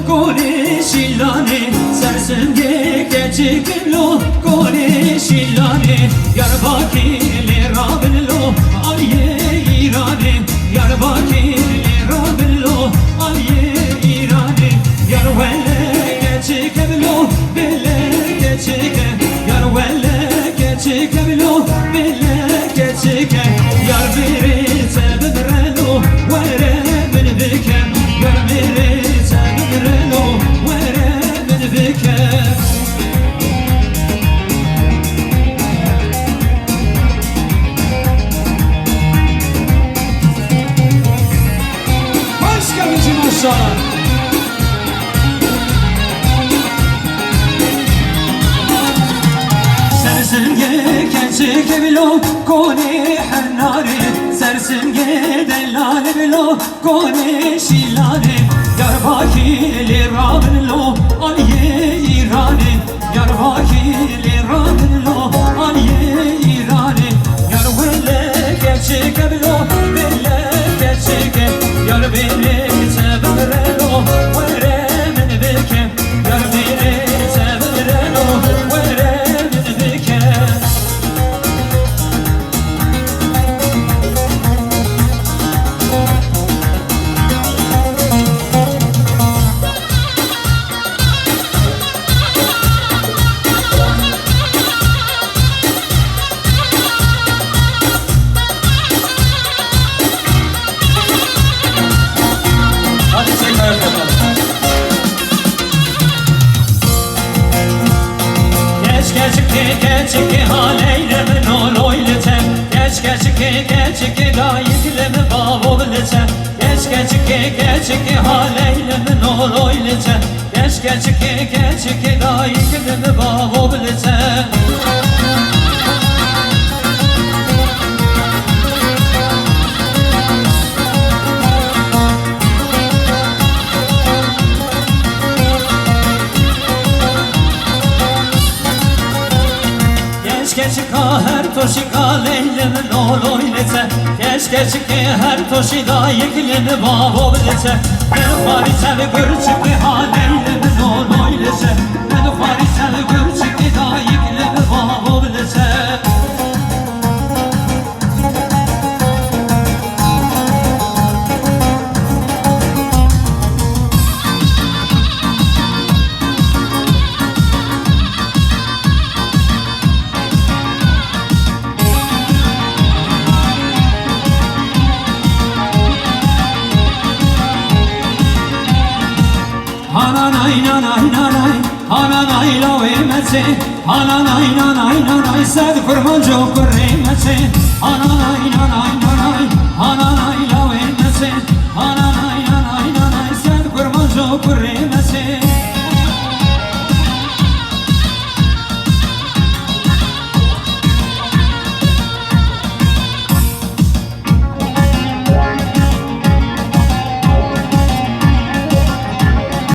gole şillane Sersenge geçiklo gole şillane Diyarbakırlı rabinlo aliye İran'e Diyarbakırlı rabinlo aliye İran'e Yarvele geçiklo bile geçike Yarvele geçiklo bile geçike Yar biri sebedrelo vere min bikem Yar biri sebedrelo vere min bikem Başka bizim aşağı Sersenge keçike bilo kone hernare Sersenge delale bilo kone şilane Diyarbakırlı rabinlo aliye İran'e Diyarbakırlı rabinlo aliye İran'e Yarvele keçike bilo bile keçike Yar beni sebebrelo vere min bikem Yar beni sebebrelo vere min bikem Hadi tekrar yapalım. Geçike haleylemin oloyletem Geçike dayiklemi bavoletem Geçike haleylemin oloyletem Geçike dayiklemi bavoletem Geçike her toşika leylemin oloylete Geçike her toşida yeklemi bavoblete Ben farite ve gürçükli haleylemin oloylete Ben farite ve gürçükli da yeklemi bavoblete Hananay nanay nanay Hananay la vermese Hananay nanay nanay Sad kurban çok kuremese Hananay nanay nanay Hananay la vermese Hananay nanay nanay Sad kurban çok kuremese